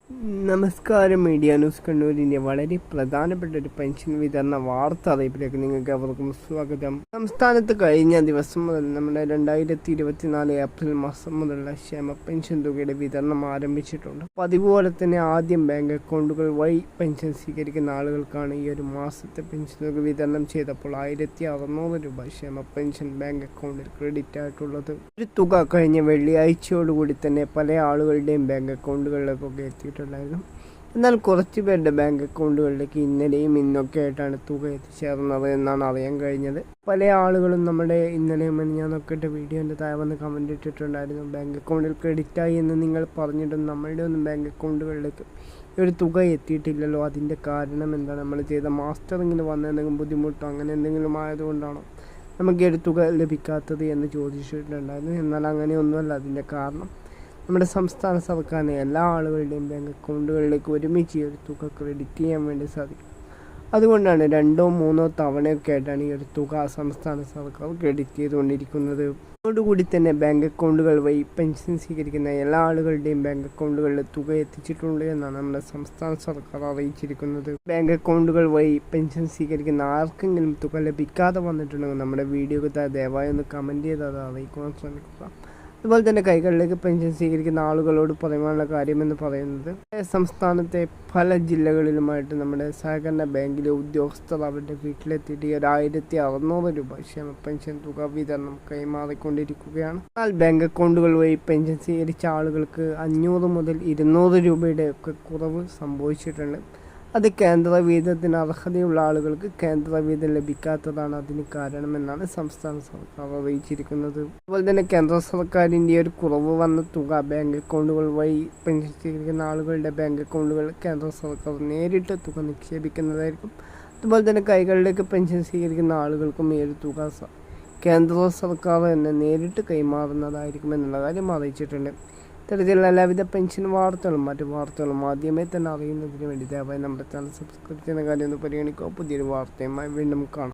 നമസ്കാരം. Media news കണ്ണൂരിൻ്റെ വളരെ പ്രധാനപ്പെട്ട ഒരു പെൻഷൻ വിതരണ വാർത്ത അറിയിപ്പിലേക്ക് നിങ്ങൾക്ക് അവർക്കും സ്വാഗതം. സംസ്ഥാനത്ത് കഴിഞ്ഞ ദിവസം മുതൽ നമ്മുടെ 2024 ഏപ്രിൽ മാസം മുതലുള്ള ക്ഷേമ പെൻഷൻ തുകയുടെ വിതരണം ആരംഭിച്ചിട്ടുണ്ട്. പതിപോലെ തന്നെ ആദ്യം ബാങ്ക് അക്കൗണ്ടുകൾ വഴി പെൻഷൻ സ്വീകരിക്കുന്ന ആളുകൾക്കാണ് ഈ ഒരു മാസത്തെ പെൻഷൻ തുക വിതരണം ചെയ്തപ്പോൾ 1600 രൂപ ക്ഷേമ പെൻഷൻ ബാങ്ക് അക്കൗണ്ടിൽ ക്രെഡിറ്റ് ആയിട്ടുള്ളത്. ഒരു തുക കഴിഞ്ഞ വെള്ളിയാഴ്ചയോടുകൂടി തന്നെ പല ആളുകളുടെയും ബാങ്ക് അക്കൗണ്ടുകളിലേക്കൊക്കെ എത്തിയിട്ടുണ്ട്. എന്നാൽ കുറച്ച് പേരുടെ ബാങ്ക് അക്കൗണ്ടുകളിലേക്ക് ഇന്നലെയും ഇന്നൊക്കെ ആയിട്ടാണ് തുക എത്തിച്ചേർന്നത് എന്നാണ് അറിയാൻ കഴിഞ്ഞത്. പല ആളുകളും നമ്മുടെ ഇന്നലെ മിനിഞ്ഞാന്നൊക്കെ ഇട്ട വീഡിയോൻ്റെ താഴെ വന്ന് കമൻറ്റ് ഇട്ടിട്ടുണ്ടായിരുന്നു, ബാങ്ക് അക്കൗണ്ടിൽ ക്രെഡിറ്റ് ആയി എന്ന് നിങ്ങൾ പറഞ്ഞിട്ടും നമ്മളുടെ ഒന്നും ബാങ്ക് അക്കൗണ്ടുകളിലേക്ക് ഒരു തുക എത്തിയിട്ടില്ലല്ലോ, അതിൻ്റെ കാരണം എന്താണ്? നമ്മൾ ചെയ്ത മാസ്റ്ററിങ്ങിന് വന്ന എന്തെങ്കിലും ബുദ്ധിമുട്ടോ അങ്ങനെ എന്തെങ്കിലും ആയതുകൊണ്ടാണോ നമുക്ക് ഒരു തുക ലഭിക്കാത്തത് എന്ന് ചോദിച്ചിട്ടുണ്ടായിരുന്നു. എന്നാൽ അങ്ങനെയൊന്നുമല്ല. അതിൻ്റെ കാരണം നമ്മുടെ സംസ്ഥാന സർക്കാരിന് എല്ലാ ആളുകളുടെയും ബാങ്ക് അക്കൗണ്ടുകളിലേക്ക് ഒരുമിച്ച് ഈ ഒരു തുക ക്രെഡിറ്റ് ചെയ്യാൻ വേണ്ടി സാധിക്കും. അതുകൊണ്ടാണ് 2 or 3 തവണയൊക്കെ ആയിട്ടാണ് ഈ ഒരു തുക സംസ്ഥാന സർക്കാർ ക്രെഡിറ്റ് ചെയ്തുകൊണ്ടിരിക്കുന്നത്. അതോടുകൂടി തന്നെ ബാങ്ക് അക്കൗണ്ടുകൾ വഴി പെൻഷൻ സ്വീകരിക്കുന്ന എല്ലാ ആളുകളുടെയും ബാങ്ക് അക്കൗണ്ടുകളിൽ തുക എത്തിച്ചിട്ടുണ്ട് എന്നാണ് നമ്മുടെ സംസ്ഥാന സർക്കാർ അറിയിച്ചിരിക്കുന്നത്. ബാങ്ക് അക്കൗണ്ടുകൾ വഴി പെൻഷൻ സ്വീകരിക്കുന്ന ആർക്കെങ്കിലും തുക ലഭിക്കാതെ വന്നിട്ടുണ്ടെങ്കിൽ നമ്മുടെ വീഡിയോക്ക് ദയവായി ഒന്ന് കമൻറ്റ് ചെയ്ത് അത് അറിയിക്കുവാൻ ശ്രമിക്കുക. അതുപോലെ തന്നെ കൈകളിലേക്ക് പെൻഷൻ സ്വീകരിക്കുന്ന ആളുകളോട് പറയാനുള്ള കാര്യമെന്ന് പറയുന്നത്, സംസ്ഥാനത്തെ പല ജില്ലകളിലുമായിട്ട് നമ്മുടെ സഹകരണ ബാങ്കിലെ ഉദ്യോഗസ്ഥർ അവരുടെ വീട്ടിലെത്തിയിട്ട് 1600 രൂപ ക്ഷേമ പെൻഷൻ തുക വിതരണം കൈമാറിക്കൊണ്ടിരിക്കുകയാണ്. എന്നാൽ ബാങ്ക് അക്കൗണ്ടുകൾ വഴി പെൻഷൻ സ്വീകരിച്ച ആളുകൾക്ക് 500 മുതൽ 200 രൂപയുടെ ഒക്കെ കുറവ് സംഭവിച്ചിട്ടുണ്ട്. അത് കേന്ദ്ര വീതത്തിന് അർഹതയുള്ള ആളുകൾക്ക് കേന്ദ്ര വീതം ലഭിക്കാത്തതാണ് അതിന് കാരണമെന്നാണ് സംസ്ഥാന സർക്കാർ അറിയിച്ചിരിക്കുന്നത്. അതുപോലെ തന്നെ കേന്ദ്ര സർക്കാരിൻ്റെ ഒരു കുറവ് വന്ന തുക ബാങ്ക് അക്കൗണ്ടുകൾ വഴി പെൻഷൻ സ്വീകരിക്കുന്ന ആളുകളുടെ ബാങ്ക് അക്കൗണ്ടുകൾ കേന്ദ്ര സർക്കാർ നേരിട്ട് തുക നിക്ഷേപിക്കുന്നതായിരിക്കും. അതുപോലെ തന്നെ കൈകളിലേക്ക് പെൻഷൻ സ്വീകരിക്കുന്ന ആളുകൾക്കും ഈ ഒരു തുക കേന്ദ്ര സർക്കാർ തന്നെ നേരിട്ട് കൈമാറുന്നതായിരിക്കും എന്നുള്ള കാര്യം അറിയിച്ചിട്ടുണ്ട്. ഇത്തരത്തിലുള്ള എല്ലാവിധ പെൻഷൻ വാർത്തകളും മറ്റു വാർത്തകളും ആദ്യമേ തന്നെ അറിയുന്നതിന് വേണ്ടി ദയവായി നമ്മുടെ ചാനൽ സബ്സ്ക്രൈബ് ചെയ്യുന്ന കാര്യം ഒന്ന് പരിഗണിക്കുക. പുതിയൊരു വാർത്തയുമായി വീണ്ടും കാണാം.